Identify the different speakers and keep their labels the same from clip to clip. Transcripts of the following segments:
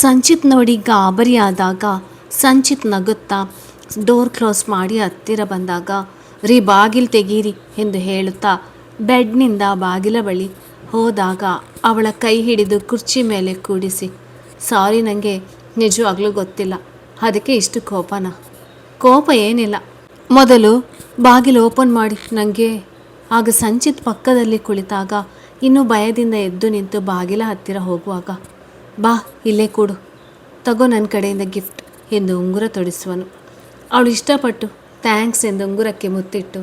Speaker 1: ಸಂಚಿತ್ ನೋಡಿ ಗಾಬರಿಯಾದಾಗ ಸಂಚಿತ್ ನಗುತ್ತಾ door close ಮಾಡಿ ಹತ್ತಿರ ಬಂದಾಗ ರೀ ಬಾಗಿಲು ತೆಗೀರಿ ಎಂದು ಹೇಳುತ್ತಾ ಬೆಡ್ನಿಂದ ಬಾಗಿಲ ಬಳಿ ಹೋದಾಗ ಅವಳ ಕೈ ಹಿಡಿದು ಕುರ್ಚಿ ಮೇಲೆ ಕೂಡಿಸಿ, ಸಾರಿ, ನನಗೆ ನಿಜವಾಗ್ಲೂ ಗೊತ್ತಿಲ್ಲ, ಅದಕ್ಕೆ ಇಷ್ಟು ಕೋಪನಾ? ಕೋಪ ಏನಿಲ್ಲ, ಮೊದಲು ಬಾಗಿಲು ಓಪನ್ ಮಾಡಿ ನನಗೆ. ಆಗ ಸಂಚಿತ್ ಪಕ್ಕದಲ್ಲಿ ಕುಳಿತಾಗ ಇನ್ನೂ ಭಯದಿಂದ ಎದ್ದು ನಿಂತು ಬಾಗಿಲ ಹತ್ತಿರ ಹೋಗುವಾಗ, ಬಾ ಇಲ್ಲೇ ಕೂಡು, ತಗೋ ನನ್ನ ಕಡೆಯಿಂದ ಗಿಫ್ಟ್ ಎಂದು ಉಂಗುರ ತೊಡಿಸುವನು. ಅವಳು ಇಷ್ಟಪಟ್ಟು ಥ್ಯಾಂಕ್ಸ್ ಎಂದು ಉಂಗುರಕ್ಕೆ ಮುತ್ತಿಟ್ಟು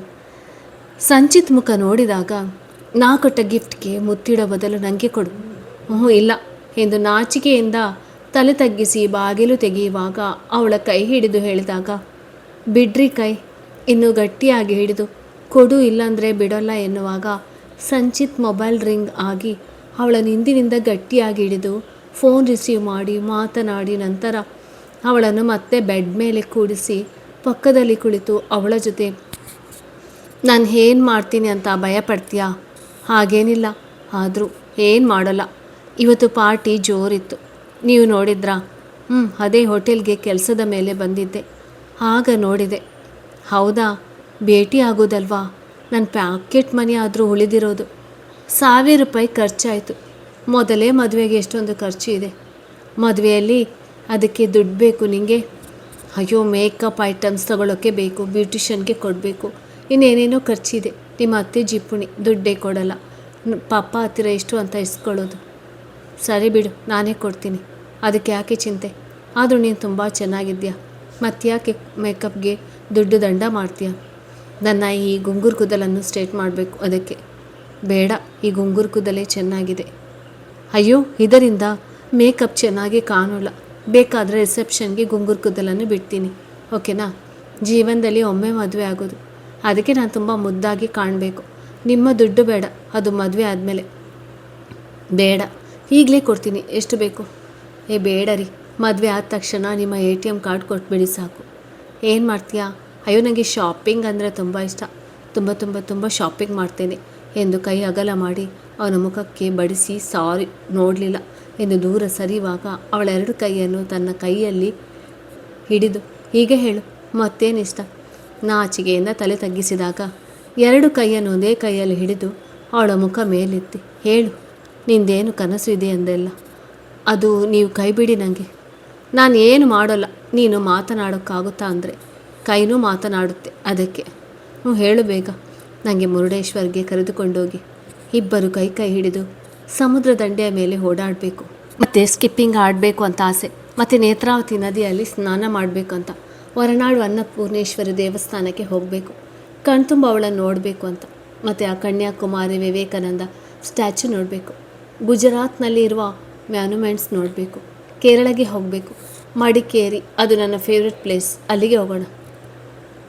Speaker 1: ಸಂಚಿತ್ ಮುಖ ನೋಡಿದಾಗ, ನಾ ಕೊಟ್ಟ ಗಿಫ್ಟ್ಗೆ ಮುತ್ತಿಡೋ ಬದಲು ನನಗೆ ಕೊಡು. ಇಲ್ಲ ಎಂದು ನಾಚಿಕೆಯಿಂದ ತಲೆ ತಗ್ಗಿಸಿ ಬಾಗಿಲು ತೆಗೆಯುವಾಗ ಅವಳ ಕೈ ಹಿಡಿದು ಹೇಳಿದಾಗ, ಬಿಡ್ರಿ ಕೈ, ಇನ್ನೂ ಗಟ್ಟಿಯಾಗಿ ಹಿಡಿದು ಕೊಡು, ಇಲ್ಲಾಂದರೆ ಬಿಡೋಲ್ಲ ಎನ್ನುವಾಗ ಸಂಚಿತ್ ಮೊಬೈಲ್ ರಿಂಗ್ ಆಗಿ ಅವಳ ಹಿಂದಿನಿಂದ ಗಟ್ಟಿಯಾಗಿ ಹಿಡಿದು ಫೋನ್ ರಿಸೀವ್ ಮಾಡಿ ಮಾತನಾಡಿ ನಂತರ ಅವಳನ್ನು ಮತ್ತೆ ಬೆಡ್ ಮೇಲೆ ಕೂಡಿಸಿ ಪಕ್ಕದಲ್ಲಿ ಕುಳಿತು ಅವಳ ಜೊತೆ, ನಾನು ಏನು ಮಾಡ್ತೀನಿ ಅಂತ ಭಯಪಡ್ತೀಯಾ? ಹಾಗೇನಿಲ್ಲ, ಆದರೂ ಏನು ಮಾಡೋಲ್ಲ, ಇವತ್ತು ಪಾರ್ಟಿ ಜೋರಿತ್ತು, ನೀವು ನೋಡಿದ್ರಾ? ಅದೇ ಹೋಟೆಲ್ಗೆ ಕೆಲಸದ ಮೇಲೆ ಬಂದಿದ್ದೆ, ಆಗ ನೋಡಿದೆ. ಹೌದಾ, ಭೇಟಿ ಆಗೋದಲ್ವಾ? ನನ್ನ ಪ್ಯಾಕೆಟ್ ಮನಿ ಆದರೂ ಉಳಿದಿರೋದು. 1000 ರೂಪಾಯಿ ಖರ್ಚಾಯಿತು. ಮೊದಲೇ ಮದುವೆಗೆ ಎಷ್ಟೊಂದು ಖರ್ಚು ಇದೆ. ಮದುವೆಯಲ್ಲಿ ಅದಕ್ಕೆ ದುಡ್ಡು ಬೇಕು ನಿಮಗೆ. ಅಯ್ಯೋ, ಮೇಕಪ್ ಐಟಮ್ಸ್ ತಗೊಳ್ಳೋಕ್ಕೆ ಬೇಕು, ಬ್ಯೂಟಿಷನ್ಗೆ ಕೊಡಬೇಕು, ಇನ್ನೇನೇನೋ ಖರ್ಚಿದೆ. ನಿಮ್ಮ ಅತ್ತೆ ಜಿಪ್ಪುಣಿ, ದುಡ್ಡೇ ಕೊಡಲ್ಲ, ಪಪ್ಪ ಹತ್ತಿರ ಎಷ್ಟು ಅಂತ ಇಸ್ಕೊಳ್ಳೋದು. ಸರಿ ಬಿಡು, ನಾನೇ ಕೊಡ್ತೀನಿ, ಅದಕ್ಕೆ ಯಾಕೆ ಚಿಂತೆ? ಆದರೂ ನೀನು ತುಂಬ ಚೆನ್ನಾಗಿದ್ದೀಯಾ, ಮತ್ತ್ಯಾಕೆ ಮೇಕಪ್ಗೆ ದುಡ್ಡು ದಂಡ ಮಾಡ್ತೀಯಾ? ನನ್ನ ಈ ಗುಂಗುರು ಕೂದಲನ್ನು ಸ್ಟ್ರೇಟ್ ಮಾಡಬೇಕು, ಅದಕ್ಕೆ. ಬೇಡ, ಈ ಗುಂಗುರು ಕೂದಲೇ ಚೆನ್ನಾಗಿದೆ. ಅಯ್ಯೋ, ಇದರಿಂದ ಮೇಕಪ್ ಚೆನ್ನಾಗಿ ಕಾಣೋಲ್ಲ, ಬೇಕಾದರೆ ರಿಸೆಪ್ಷನ್ಗೆ ಗುಂಗುರು ಕೂದಲನ್ನು ಬಿಡ್ತೀನಿ, ಓಕೆನಾ? ಜೀವನದಲ್ಲಿ ಒಮ್ಮೆ ಮದುವೆ ಆಗೋದು, ಅದಕ್ಕೆ ನಾನು ತುಂಬ ಮುದ್ದಾಗಿ ಕಾಣಬೇಕು. ನಿಮ್ಮ ದುಡ್ಡು ಬೇಡ, ಅದು ಮದುವೆ ಆದಮೇಲೆ. ಬೇಡ, ಈಗಲೇ ಕೊಡ್ತೀನಿ, ಎಷ್ಟು ಬೇಕು? ಬೇಡ ರೀ, ಮದುವೆ ಆದ ತಕ್ಷಣ ನಿಮ್ಮ ATM ಕಾರ್ಡ್ ಕೊಟ್ಬಿಡಿ ಸಾಕು. ಏನು ಮಾಡ್ತೀಯಾ? ಅಯ್ಯೋ, ನನಗೆ ಶಾಪಿಂಗ್ ಅಂದರೆ ತುಂಬ ಇಷ್ಟ, ತುಂಬ ತುಂಬ ತುಂಬ ಶಾಪಿಂಗ್ ಮಾಡ್ತೇನೆ ಎಂದು ಕೈ ಅಗಲ ಮಾಡಿ ಅವನ ಮುಖಕ್ಕೆ ಬಡಿಸಿ, ಸಾರಿ ನೋಡಲಿಲ್ಲ ಎಂದು ದೂರ ಸರಿಯುವಾಗ ಅವಳ 2 ಕೈಯನ್ನು ತನ್ನ ಕೈಯಲ್ಲಿ ಹಿಡಿದು, ಹೀಗೆ ಹೇಳು, ಮತ್ತೇನಿಷ್ಟ? ನಾಚಿಕೆಯಿಂದ ತಲೆ ತಗ್ಗಿಸಿದಾಗ 2 ಕೈಯನ್ನು ಒಂದೇ ಕೈಯಲ್ಲಿ ಹಿಡಿದು ಅವಳ ಮುಖ ಮೇಲೆತ್ತಿ, ಹೇಳು, ನಿಂದೇನು ಕನಸು ಇದೆ ಅಂದೆಲ್ಲ, ಅದು ನೀವು ಕೈ ಬಿಡಿ. ನನಗೆ ನಾನು ಏನು ಮಾಡೋಲ್ಲ, ನೀನು ಮಾತನಾಡೋಕ್ಕಾಗುತ್ತಾ ಅಂದರೆ ಕೈನೂ ಮಾತನಾಡುತ್ತೆ, ಅದಕ್ಕೆ. ಹೇಳು ಬೇಗ, ನನಗೆ ಮುರುಡೇಶ್ವರ್ಗೆ ಕರೆದುಕೊಂಡೋಗಿ ಇಬ್ಬರು ಕೈ ಕೈ ಹಿಡಿದು ಸಮುದ್ರ ದಂಡೆಯ ಮೇಲೆ ಓಡಾಡಬೇಕು, ಮತ್ತು ಸ್ಕಿಪ್ಪಿಂಗ್ ಆಡಬೇಕು ಅಂತ ಆಸೆ, ಮತ್ತು ನೇತ್ರಾವತಿ ನದಿಯಲ್ಲಿ ಸ್ನಾನ ಮಾಡಬೇಕು ಅಂತ, ಹೊರನಾಡು ಅನ್ನಪೂರ್ಣೇಶ್ವರಿ ದೇವಸ್ಥಾನಕ್ಕೆ ಹೋಗಬೇಕು, ಕಣ್ತುಂಬ ಅವಳನ್ನು ನೋಡಬೇಕು ಅಂತ, ಮತ್ತು ಆ ಕನ್ಯಾಕುಮಾರಿ ವಿವೇಕಾನಂದ ಸ್ಟ್ಯಾಚು ನೋಡಬೇಕು, ಗುಜರಾತ್ನಲ್ಲಿ ಇರುವ ಮ್ಯಾನುಮೆಂಟ್ಸ್ ನೋಡಬೇಕು, ಕೇರಳಗೆ ಹೋಗಬೇಕು, ಮಡಿಕೇರಿ ಅದು ನನ್ನ ಫೇವ್ರೆಟ್ ಪ್ಲೇಸ್, ಅಲ್ಲಿಗೆ ಹೋಗೋಣ.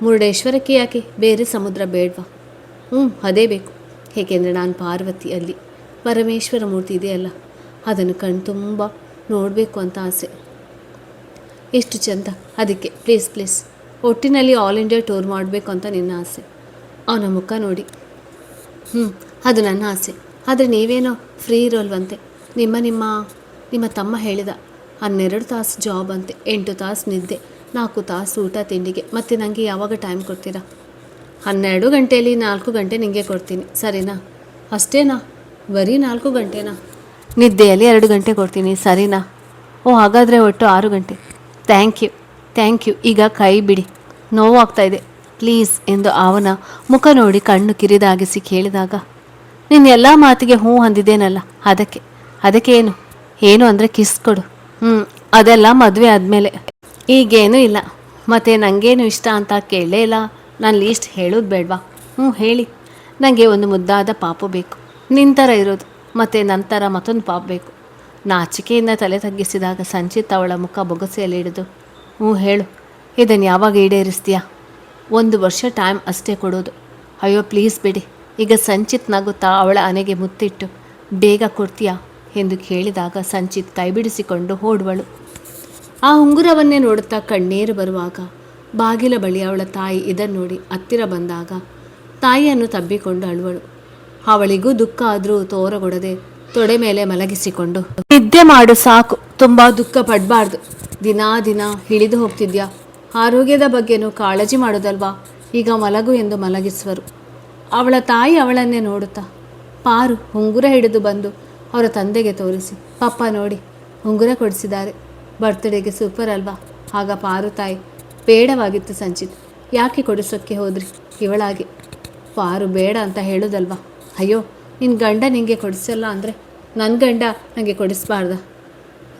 Speaker 1: ಮುರುಡೇಶ್ವರಕ್ಕೆ ಯಾಕೆ? ಬೇರೆ ಸಮುದ್ರ ಬೇಡವಾ? ಅದೇ ಬೇಕು, ಏಕೆಂದರೆ ನಾನು ಪಾರ್ವತಿ, ಅಲ್ಲಿ ಪರಮೇಶ್ವರ ಮೂರ್ತಿ ಇದೆಯಲ್ಲ, ಅದನ್ನು ಕಣ್ತುಂಬ ನೋಡಬೇಕು ಅಂತ ಆಸೆ, ಎಷ್ಟು ಚಂದ, ಅದಕ್ಕೆ. ಪ್ಲೀಸ್ ಪ್ಲೀಸ್, ಒಟ್ಟಿನಲ್ಲಿ ಆಲ್ ಇಂಡಿಯಾ ಟೂರ್ ಮಾಡಬೇಕು ಅಂತ ನಿನ್ನ ಆಸೆ. ಅವನ ಮುಖ ನೋಡಿ, ಅದು ನನ್ನ ಆಸೆ, ಆದರೆ ನೀವೇನೋ ಫ್ರೀ ಇರೋಲ್ವಂತೆ. ನಿಮ್ಮ ತಮ್ಮ ಹೇಳಿದ, 12 ತಾಸು ಜಾಬ್ ಅಂತೆ, 8 ತಾಸು ನಿದ್ದೆ, 4 ತಾಸು ಊಟ ತಿಂಡಿಗೆ, ಮತ್ತು ನನಗೆ ಯಾವಾಗ ಟೈಮ್ ಕೊಡ್ತೀರಾ? 12 ಗಂಟೆಯಲ್ಲಿ 4 ಗಂಟೆ ನಿಮಗೆ ಕೊಡ್ತೀನಿ, ಸರಿನಾ? ಅಷ್ಟೇನಾ? ಬರೀ 4 ಗಂಟೆನಾ? ನಿದ್ದೆಯಲ್ಲಿ 2 ಗಂಟೆ ಕೊಡ್ತೀನಿ, ಸರಿನಾ? ಹಾಗಾದರೆ ಒಟ್ಟು 6 ಗಂಟೆ. ಥ್ಯಾಂಕ್ ಯು, ಈಗ ಕೈ ಬಿಡಿ, ನೋವಾಗ್ತಾಯಿದೆ, ಪ್ಲೀಸ್ ಎಂದು ಅವನ ಮುಖ ನೋಡಿ ಕಣ್ಣು ಕಿರಿದಾಗಿಸಿ ಕೇಳಿದಾಗ, ನಿನ್ನ ಎಲ್ಲ ಮಾತಿಗೆ ಹ್ಞೂ ಅಂದಿದ್ದೇನಲ್ಲ, ಅದಕ್ಕೆ ಏನು ಅಂದರೆ ಕಿಸ್ ಕೊಡು. ಅದೆಲ್ಲ ಮದುವೆ ಆದಮೇಲೆ, ಈಗೇನೂ ಇಲ್ಲ. ಮತ್ತು ನನಗೇನು ಇಷ್ಟ ಅಂತ ಕೇಳಲೇ ಇಲ್ಲ, ನಾನು ಲೀಸ್ಟ್ ಹೇಳೋದು ಬೇಡವಾ? ಹೇಳಿ. ನನಗೆ ಒಂದು ಮುದ್ದಾದ ಪಾಪು ಬೇಕು, ನಿಂತರ ಇರೋದು, ಮತ್ತು ನಂತರ ಮತ್ತೊಂದು ಪಾಪು ಬೇಕು. ನಾಚಿಕೆಯಿಂದ ತಲೆ ತಗ್ಗಿಸಿದಾಗ ಸಂಚಿತ್ ಅವಳ ಮುಖ ಬೊಗಸೆಯಲ್ಲಿ ಹಿಡಿದು, ಹೇಳು, ಇದನ್ನು ಯಾವಾಗ ಈಡೇರಿಸ್ತೀಯಾ? 1 ವರ್ಷ ಟೈಮ್ ಅಷ್ಟೇ ಕೊಡೋದು. ಅಯ್ಯೋ ಪ್ಲೀಸ್ ಬಿಡಿ. ಈಗ ಸಂಚಿತ್ ನಗುತ್ತಾ ಅವಳ ಹಣೆಗೆ ಮುತ್ತಿಟ್ಟು, ಬೇಗ ಕೊಡ್ತೀಯಾ ಎಂದು ಕೇಳಿದಾಗ ಸಂಚಿತ್ ಕೈ ಬಿಡಿಸಿಕೊಂಡು ಓಡುವಳು. ಆ ಉಂಗುರವನ್ನೇ ನೋಡುತ್ತಾ ಕಣ್ಣೀರು ಬರುವಾಗ ಬಾಗಿಲ ಬಳಿ ಅವಳ ತಾಯಿ ಇದನ್ನು ನೋಡಿ ಹತ್ತಿರ ಬಂದಾಗ ತಾಯಿಯನ್ನು ತಬ್ಬಿಕೊಂಡು ಅಳುವಳು. ಅವಳಿಗೂ ದುಃಖ ಆದರೂ ತೋರಗೊಡದೆ ತೊಡೆ ಮೇಲೆ ಮಲಗಿಸಿಕೊಂಡು, ನಿದ್ದೆ ಮಾಡು ಸಾಕು, ತುಂಬ ದುಃಖ ಪಡಬಾರ್ದು. ದಿನ ದಿನ ಹಿಡಿದು ಹೋಗ್ತಿದ್ಯಾ. ಆರೋಗ್ಯದ ಬಗ್ಗೆನೂ ಕಾಳಜಿ ಮಾಡೋದಲ್ವಾ. ಈಗ ಮಲಗು ಎಂದು ಮಲಗಿಸುವರು. ಅವಳ ತಾಯಿ ಅವಳನ್ನೇ ನೋಡುತ್ತಾ ಪಾರು ಉಂಗುರ ಹಿಡಿದು ಬಂದು ಅವರ ತಂದೆಗೆ ತೋರಿಸಿ, ಪಪ್ಪ ನೋಡಿ ಉಂಗುರ ಕೊಡಿಸಿದ್ದಾರೆ, ಬರ್ತ್ಡೇಗೆ ಸೂಪರ್ ಅಲ್ವಾ. ಆಗ ಪಾರು ತಾಯಿ, ಬೇಡವಾಗಿತ್ತು ಸಂಚಿತ್, ಯಾಕೆ ಕೊಡಿಸೋಕ್ಕೆ ಹೋದ್ರಿ. ಇವಳಾಗೆ ಪಾರು ಬೇಡ ಅಂತ ಹೇಳೋದಲ್ವಾ. ಅಯ್ಯೋ, ನಿನ್ನ ಗಂಡ ನಿಂಗೆ ಕೊಡಿಸಲ್ಲ ಅಂದರೆ ನನ್ನ ಗಂಡ ನನಗೆ ಕೊಡಿಸ್ಬಾರ್ದ.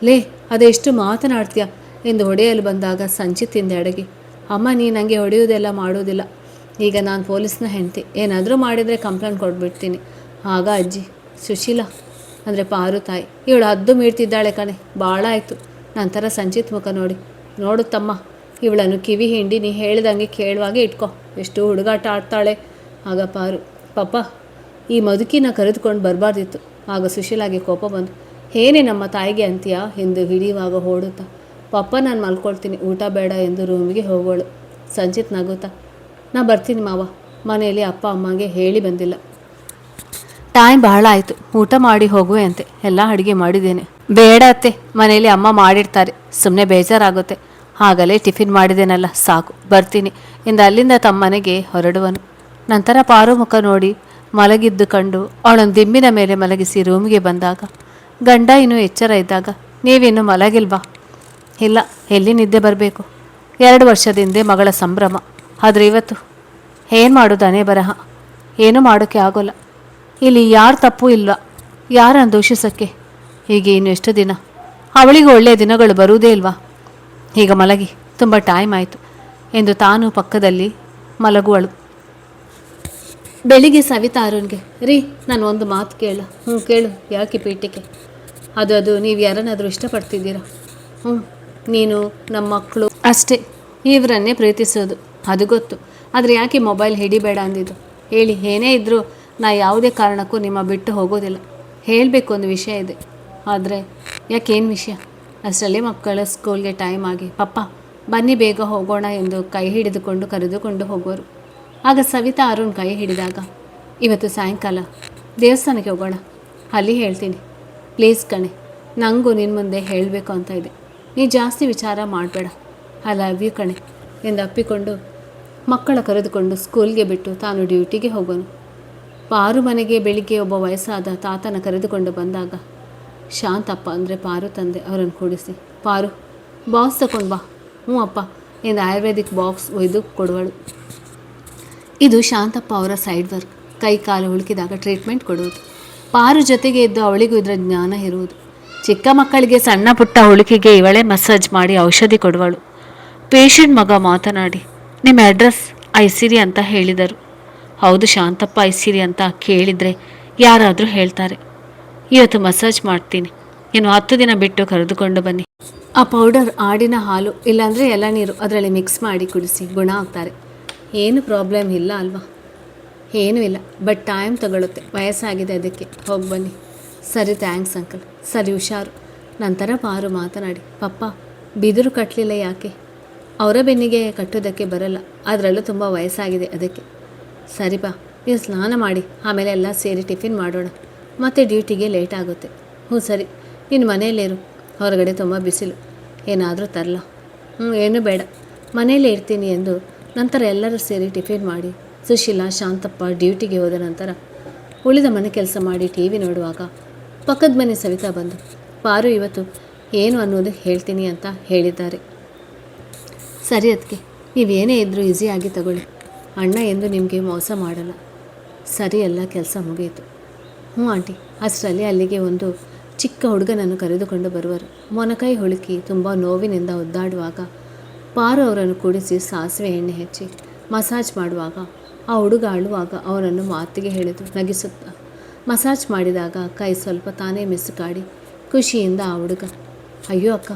Speaker 1: ಲೇ, ಅದೆಷ್ಟು ಮಾತನಾಡ್ತೀಯ ಎಂದು ಹೊಡೆಯಲು ಬಂದಾಗ ಸಂಚಿತ್ತಿಂದ ಅಡಗಿ, ಅಮ್ಮ ನೀ ನನಗೆ ಹೊಡೆಯೋದೆಲ್ಲ ಮಾಡೋದಿಲ್ಲ. ಈಗ ನಾನು ಪೊಲೀಸ್ನ ಹೆಂಡತಿ, ಏನಾದರೂ ಮಾಡಿದರೆ ಕಂಪ್ಲೇಂಟ್ ಕೊಟ್ಬಿಡ್ತೀನಿ. ಆಗ ಅಜ್ಜಿ ಸುಶೀಲಾ ಅಂದರೆ ಪಾರು ತಾಯಿ, ಇವಳು ಹದ್ದು ಮೀಡ್ತಿದ್ದಾಳೆ ಕಣೆ, ಭಾಳ ಆಯಿತು. ನಂತರ ಸಂಚಿತ್ ಮುಖ ನೋಡಿ, ನೋಡುತ್ತಮ್ಮ ಇವಳನ್ನು ಕಿವಿ ಹಿಂಡಿ ನೀ ಹೇಳಿದಂಗೆ ಕೇಳುವಾಗೆ ಇಟ್ಕೊ, ಎಷ್ಟು ಹುಡುಗಾಟ ಆಡ್ತಾಳೆ. ಆಗ ಪಾರು, ಪಪ್ಪ ಈ ಮದುಕಿನ ಕರೆದುಕೊಂಡು ಬರಬಾರ್ದಿತ್ತು. ಆಗ ಸುಶೀಲಾಗೆ ಕೋಪ ಬಂದು, ಏನೇ ನಮ್ಮ ತಾಯಿಗೆ ಅಂತೀಯಾ ಎಂದು ಹಿಡಿಯುವಾಗ ಓಡುತ್ತಾ, ಪಪ್ಪ ನಾನು ಮಲ್ಕೊಳ್ತೀನಿ, ಊಟ ಬೇಡ ಎಂದು ರೂಮಿಗೆ ಹೋಗೋಳು. ಸಂಚಿತ್ ನಗುತ್ತಾ, ನಾ ಬರ್ತೀನಿ ಮಾವ, ಮನೆಯಲ್ಲಿ ಅಪ್ಪ ಅಮ್ಮಗೆ ಹೇಳಿ ಬಂದಿಲ್ಲ. ಟೈಮ್ ಬಹಳ ಆಯಿತು, ಊಟ ಮಾಡಿ ಹೋಗುವೆ ಅಂತೆ, ಎಲ್ಲ ಅಡುಗೆ ಮಾಡಿದ್ದೇನೆ. ಬೇಡ ಅತ್ತೆ, ಮನೆಯಲ್ಲಿ ಅಮ್ಮ ಮಾಡಿರ್ತಾರೆ, ಸುಮ್ಮನೆ ಬೇಜಾರಾಗುತ್ತೆ. ಆಗಲೇ ಟಿಫಿನ್ ಮಾಡಿದ್ದೇನಲ್ಲ, ಸಾಕು, ಬರ್ತೀನಿ ಎಂದು ಅಲ್ಲಿಂದ ತಮ್ಮನೆಗೆ ಹೊರಡುವನು. ನಂತರ ಪಾರು ಮುಖ ನೋಡಿ ಮಲಗಿದ್ದು ಕಂಡು ಅವಳನ್ನು ದಿಂಬಿನ ಮೇಲೆ ಮಲಗಿಸಿ ರೂಮಿಗೆ ಬಂದಾಗ ಗಂಡ ಇನ್ನೂ ಎಚ್ಚರ ಇದ್ದಾಗ, ನೀವಿನ್ನೂ ಮಲಗಿಲ್ವಾ. ಇಲ್ಲ, ಎಲ್ಲಿ ನಿದ್ದೆ ಬರಬೇಕು. 2 ವರ್ಷದಿಂದ ಮಗಳ ಸಂಭ್ರಮ, ಆದರೆ ಇವತ್ತು ಏನು ಮಾಡೋದು, ಅನೇ ಬರಹ, ಏನೂ ಮಾಡೋಕ್ಕೆ ಆಗೋಲ್ಲ. ಇಲ್ಲಿ ಯಾರು ತಪ್ಪು ಇಲ್ವಾ, ಯಾರನ್ನು ದೂಷಿಸೋಕ್ಕೆ. ಹೀಗೆ ಇನ್ನು ಎಷ್ಟು ದಿನ, ಅವಳಿಗೂ ಒಳ್ಳೆಯ ದಿನಗಳು ಬರುವುದೇ ಇಲ್ವಾ. ಈಗ ಮಲಗಿ, ತುಂಬ ಟೈಮ್ ಆಯಿತು ಎಂದು ತಾನು ಪಕ್ಕದಲ್ಲಿ ಮಲಗುವಳು. ಬೆಳಿಗ್ಗೆ ಸವಿತಾ ಅರುಣ್ಗೆ, ರೀ ನಾನು ಒಂದು ಮಾತು ಕೇಳ. ಕೇಳು, ಯಾಕೆ ಪೀಠಿಕೆ. ಅದು ನೀವು ಯಾರನ್ನಾದರೂ ಇಷ್ಟಪಡ್ತಿದ್ದೀರಾ. ನೀನು ನಮ್ಮ ಮಕ್ಕಳು ಅಷ್ಟೇ, ಇವರನ್ನೇ ಪ್ರೀತಿಸೋದು, ಅದು ಗೊತ್ತು. ಆದರೆ ಯಾಕೆ ಮೊಬೈಲ್ ಹಿಡಿಬೇಡ ಅಂದಿದ್ದು ಹೇಳಿ. ಏನೇ ಇದ್ದರೂ ನಾ ಯಾವುದೇ ಕಾರಣಕ್ಕೂ ನಿಮ್ಮ ಬಿಟ್ಟು ಹೋಗೋದಿಲ್ಲ. ಹೇಳಬೇಕು ಒಂದು ವಿಷಯ ಇದೆ. ಆದರೆ ಯಾಕೇನು ವಿಷಯ. ಅಷ್ಟರಲ್ಲಿ ಮಕ್ಕಳ ಸ್ಕೂಲ್ಗೆ ಟೈಮ್ ಆಗಿ, ಪಪ್ಪ ಬನ್ನಿ ಬೇಗ ಹೋಗೋಣ ಎಂದು ಕೈ ಹಿಡಿದುಕೊಂಡು ಕರೆದುಕೊಂಡು ಹೋಗೋರು. ಆಗ ಸವಿತಾ ಅರುಣ್ ಕೈ ಹಿಡಿದಾಗ, ಇವತ್ತು ಸಾಯಂಕಾಲ ದೇವಸ್ಥಾನಕ್ಕೆ ಹೋಗೋಣ, ಅಲ್ಲಿ ಹೇಳ್ತೀನಿ. ಪ್ಲೀಸ್ ಕಣೆ, ನನಗೂ ನಿನ್ನ ಮುಂದೆ ಹೇಳಬೇಕು ಅಂತ ಇದೆ. ನೀ ಜಾಸ್ತಿ ವಿಚಾರ ಮಾಡಬೇಡ, ಐ ಲವ್ ಯು ಕಣೆ ಎಂದು ಅಪ್ಪಿಕೊಂಡು ಮಕ್ಕಳ ಕರೆದುಕೊಂಡು ಸ್ಕೂಲ್ಗೆ ಬಿಟ್ಟು ತಾನು ಡ್ಯೂಟಿಗೆ ಹೋಗೋನು. ಪಾರು ಮನೆಗೆ ಬೆಳಿಗ್ಗೆ ಒಬ್ಬ ವಯಸ್ಸಾದ ತಾತನ ಕರೆದುಕೊಂಡು ಬಂದಾಗ ಶಾಂತಪ್ಪ ಅಂದರೆ ಪಾರು ತಂದೆ ಅವರನ್ನು ಕೂಡಿಸಿ, ಪಾರು ಬಾಕ್ಸ್ ತಗೊಂಡು ಬಾ. ಅಪ್ಪ ಎಂದು ಆಯುರ್ವೇದಿಕ್ ಬಾಕ್ಸ್ ಒಯ್ದು ಕೊಡುವಳು. ಇದು ಶಾಂತಪ್ಪ ಅವರ ಸೈಡ್ ವರ್ಕ್. ಕೈ ಕಾಲು ಹುಳುಕಿದಾಗ ಟ್ರೀಟ್ಮೆಂಟ್ ಕೊಡುವುದು. ಪಾರು ಜೊತೆಗೆ ಇದ್ದು ಅವಳಿಗೂ ಇದರ ಜ್ಞಾನ ಇರುವುದು. ಚಿಕ್ಕ ಮಕ್ಕಳಿಗೆ ಸಣ್ಣ ಪುಟ್ಟ ಹುಳುಕಿಗೆ ಇವಳೇ ಮಸಾಜ್ ಮಾಡಿ ಔಷಧಿ ಕೊಡುವಳು. ಪೇಷಂಟ್ ಮಗ ಮಾತನಾಡಿ, ನಿಮ್ಮ ಅಡ್ರೆಸ್ ಐಸಿರಿ ಅಂತ ಹೇಳಿದರು. ಹೌದು ಶಾಂತಪ್ಪ, ಐಸಿರಿ ಅಂತ ಕೇಳಿದರೆ ಯಾರಾದರೂ ಹೇಳ್ತಾರೆ. ಇವತ್ತು ಮಸಾಜ್ ಮಾಡ್ತೀನಿ, ಇನ್ನು 10 ದಿನ ಬಿಟ್ಟು ಕರೆದುಕೊಂಡು ಬನ್ನಿ. ಆ ಪೌಡರ್ ಆಡಿನ ಹಾಲು ಇಲ್ಲಾಂದರೆ ಎಳನೀರು ಅದರಲ್ಲಿ ಮಿಕ್ಸ್ ಮಾಡಿ ಕುಡಿಸಿ, ಗುಣ ಆಗ್ತಾರೆ. ಏನು ಪ್ರಾಬ್ಲಮ್ ಇಲ್ಲ ಅಲ್ವಾ. ಏನೂ ಇಲ್ಲ, ಬಟ್ ಟೈಮ್ ತಗೊಳುತ್ತೆ, ವಯಸ್ಸಾಗಿದೆ, ಅದಕ್ಕೆ ಹೋಗಿ ಬನ್ನಿ. ಸರಿ, ಥ್ಯಾಂಕ್ಸ್ ಅಂಕಲ್. ಸರಿ, ಹುಷಾರು. ನಂತರ ಪಾರು ಮಾತನಾಡಿ, ಪಪ್ಪ ಬಿದಿರು ಕಟ್ಟಲಿಲ್ಲ ಯಾಕೆ. ಅವರ ಬೆನ್ನಿಗೆ ಕಟ್ಟೋದಕ್ಕೆ ಬರಲ್ಲ, ಅದರಲ್ಲೂ ತುಂಬ ವಯಸ್ಸಾಗಿದೆ, ಅದಕ್ಕೆ. ಸರಿ ಬಾ, ನೀವು ಸ್ನಾನ ಮಾಡಿ ಆಮೇಲೆ ಎಲ್ಲ ಸೇರಿ ಟಿಫಿನ್ ಮಾಡೋಣ, ಮತ್ತು ಡ್ಯೂಟಿಗೆ ಲೇಟ್ ಆಗುತ್ತೆ. ಸರಿ, ನೀನು ಮನೆಯಲ್ಲೇರು, ಹೊರಗಡೆ ತುಂಬ ಬಿಸಿಲು, ಏನಾದರೂ ತರಲ. ಏನೂ ಬೇಡ, ಮನೆಯಲ್ಲೇ ಇರ್ತೀನಿ ಎಂದು ನಂತರ ಎಲ್ಲರೂ ಸೇರಿ ಟಿಫಿನ್ ಮಾಡಿ ಸುಶೀಲಾ ಶಾಂತಪ್ಪ ಡ್ಯೂಟಿಗೆ ಹೋದ ನಂತರ ಉಳಿದ ಮನೆ ಕೆಲಸ ಮಾಡಿ ಟಿ ವಿ ನೋಡುವಾಗ ಪಕ್ಕದ ಮನೆ ಸವಿತಾ ಬಂದು, ಪಾರು ಇವತ್ತು ಏನು ಅನ್ನೋದು ಹೇಳ್ತೀನಿ ಅಂತ ಹೇಳಿದ್ದಾರೆ. ಸರಿ ಅದಕ್ಕೆ ನೀವೇನೇ ಇದ್ದರೂ ಈಸಿಯಾಗಿ ತಗೊಳ್ಳಿ, ಅಣ್ಣ ಎಂದು ನಿಮಗೆ ಮೋಸ ಮಾಡಲ್ಲ. ಸರಿ, ಎಲ್ಲ ಕೆಲಸ ಮುಗಿಯಿತು. ಆಂಟಿ. ಅಷ್ಟರಲ್ಲಿ ಅಲ್ಲಿಗೆ ಒಂದು ಚಿಕ್ಕ ಹುಡುಗನನ್ನು ಕರೆದುಕೊಂಡು ಬರುವರು. ಮೊನಕೈ ಹುಳುಕಿ ತುಂಬ ನೋವಿನಿಂದ ಒದ್ದಾಡುವಾಗ ಪಾರು ಅವರನ್ನು ಕೂಡಿಸಿ ಸಾಸಿವೆ ಎಣ್ಣೆ ಹೆಚ್ಚಿ ಮಸಾಜ್ ಮಾಡುವಾಗ ಆ ಹುಡುಗ ಅಳುವಾಗ ಅವನನ್ನು ಮಾತಿಗೆ ಹೇಳಿದು ನಗಿಸುತ್ತಾ ಮಸಾಜ್ ಮಾಡಿದಾಗ ಕೈ ಸ್ವಲ್ಪ ತಾನೇ ಮಿಸುಕಾಡಿ ಖುಷಿಯಿಂದ ಆ ಹುಡುಗ, ಅಯ್ಯೋ ಅಕ್ಕ,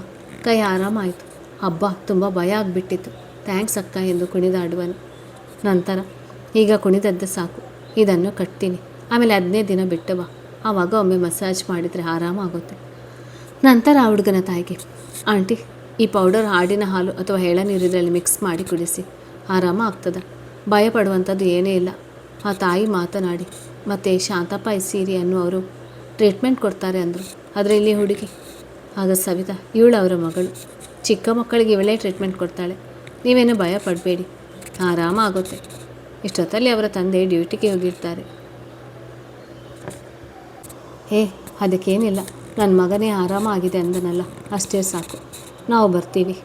Speaker 1: ಕೈ ಆರಾಮಾಯಿತು, ಹಬ್ಬ ತುಂಬ ಭಯ ಆಗಿಬಿಟ್ಟಿತ್ತು, ಥ್ಯಾಂಕ್ಸ್ ಅಕ್ಕ ಎಂದು ಕುಣಿದಾಡುವನು. ನಂತರ, ಈಗ ಕುಣಿದದ್ದು ಸಾಕು, ಇದನ್ನು ಕಟ್ತೀನಿ, ಆಮೇಲೆ 15 ದಿನ ಬಿಟ್ಟು ಬಾ, ಆವಾಗ ಒಮ್ಮೆ ಮಸಾಜ್ ಮಾಡಿದರೆ ಆರಾಮಾಗುತ್ತೆ. ನಂತರ ಆ ಹುಡುಗನ ತಾಯಿಗೆ, ಆಂಟಿ ಈ ಪೌಡರ್ ಆಡಿನ ಹಾಲು ಅಥವಾ ಎಳನೀರು ಇದರಲ್ಲಿ ಮಿಕ್ಸ್ ಮಾಡಿ ಕುಡಿಸಿ, ಆರಾಮ ಆಗ್ತದೆ, ಭಯ ಪಡುವಂಥದ್ದು ಏನೇ ಇಲ್ಲ. ಆ ತಾಯಿ ಮಾತನಾಡಿ, ಮತ್ತು ಶಾಂತಪ್ಪ ಐಸಿರಿ ಅನ್ನುವರು ಟ್ರೀಟ್ಮೆಂಟ್ ಕೊಡ್ತಾರೆ ಅಂದರು. ಆದರೆ ಇಲ್ಲಿ ಹುಡುಗಿ, ಆಗ ಸವಿತಾ, ಇವಳು ಅವರ ಮಗಳು, ಚಿಕ್ಕ ಮಕ್ಕಳಿಗೆ ಇವಳೇ ಟ್ರೀಟ್ಮೆಂಟ್ ಕೊಡ್ತಾಳೆ, ನೀವೇನು ಭಯ ಪಡಬೇಡಿ, ಆರಾಮ ಆಗುತ್ತೆ. ಇಷ್ಟೊತ್ತಲ್ಲಿ ಅವರ ತಂದೆ ಡ್ಯೂಟಿಗೆ ಹೋಗಿರ್ತಾರೆ. ಅದಕ್ಕೇನಿಲ್ಲ, ನನ್ನ ಮಗನೇ ಆರಾಮ ಆಗಿದೆ ಅಂದನಲ್ಲ, ಅಷ್ಟೇ ಸಾಕು, ನಾವು ಬರ್ತೀವಿ.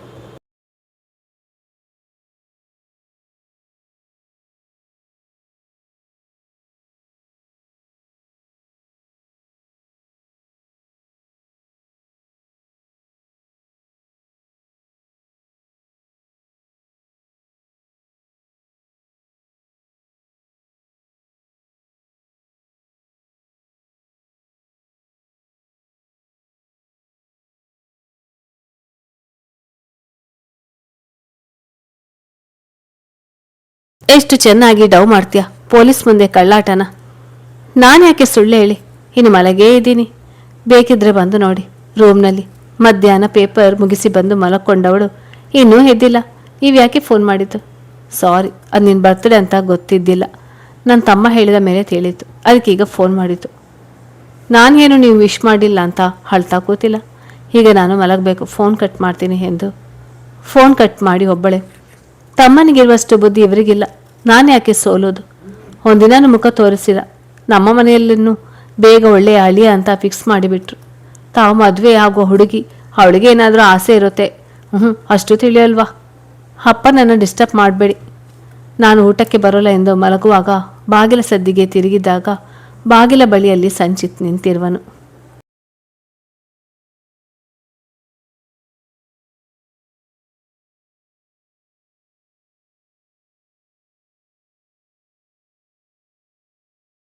Speaker 1: ಎಷ್ಟು ಚೆನ್ನಾಗಿ ಡವ್ ಮಾಡ್ತೀಯ ಪೊಲೀಸ್ ಮುಂದೆ ಕಳ್ಳಾಟನ. ನಾನು ಯಾಕೆ ಸುಳ್ಳು ಹೇಳಿ, ಇನ್ನು ಮಲಗೇ ಇದ್ದೀನಿ, ಬೇಕಿದ್ರೆ ಬಂದು ನೋಡಿ ರೂಮ್ನಲ್ಲಿ. ಮಧ್ಯಾಹ್ನ ಪೇಪರ್ ಮುಗಿಸಿ ಬಂದು ಮಲಕ್ಕೊಂಡವಳು ಇನ್ನೂ ಎದ್ದಿಲ್ಲ. ನೀವು ಯಾಕೆ ಫೋನ್ ಮಾಡಿದ್ದು? ಸಾರಿ, ಅದು ನಿನ್ನ ಬರ್ತ್ಡೇ ಅಂತ ಗೊತ್ತಿದ್ದಿಲ್ಲ, ನನ್ನ ತಮ್ಮ ಹೇಳಿದ ಮೇಲೆ ತಿಳಿತು, ಅದಕ್ಕೀಗ ಫೋನ್ ಮಾಡಿದ್ದು. ನಾನೇನು ನೀವು ವಿಶ್ ಮಾಡಿಲ್ಲ ಅಂತ ಅಳ್ತಾ ಕೂತಿಲ್ಲ. ಈಗ ನಾನು ಮಲಗಬೇಕು, ಫೋನ್ ಕಟ್ ಮಾಡ್ತೀನಿ ಎಂದು ಫೋನ್ ಕಟ್ ಮಾಡಿ ಒಬ್ಬಳೆ. ತಮ್ಮನಿಗಿರುವಷ್ಟು ಬುದ್ಧಿ ಇವರಿಗಿಲ್ಲ, ನಾನು ಯಾಕೆ ಸೋಲೋದು? ಒಂದಿನ ಮುಖ ತೋರಿಸಿಲ್ಲ. ನಮ್ಮ ಮನೆಯಲ್ಲಿನೂ ಬೇಗ ಒಳ್ಳೆಯ ಅಳಿಯ ಅಂತ ಫಿಕ್ಸ್ ಮಾಡಿಬಿಟ್ರು. ತಾವು ಮದುವೆ ಆಗೋ ಹುಡುಗಿ, ಅವಳಿಗೆ ಏನಾದರೂ ಆಸೆ ಇರುತ್ತೆ. ಅಷ್ಟು ತಿಳಿಯಲ್ವಾ? ಅಪ್ಪ ನನ್ನ ಡಿಸ್ಟರ್ಬ್ ಮಾಡಬೇಡಿ, ನಾನು ಊಟಕ್ಕೆ ಬರೋಲ್ಲ ಎಂದು ಮಲಗುವಾಗ ಬಾಗಿಲ ಸದ್ದಿಗೆ ತಿರುಗಿದಾಗ ಬಾಗಿಲ ಬಳಿಯಲ್ಲಿ ಸಂಚಿತ್ ನಿಂತಿರುವನು.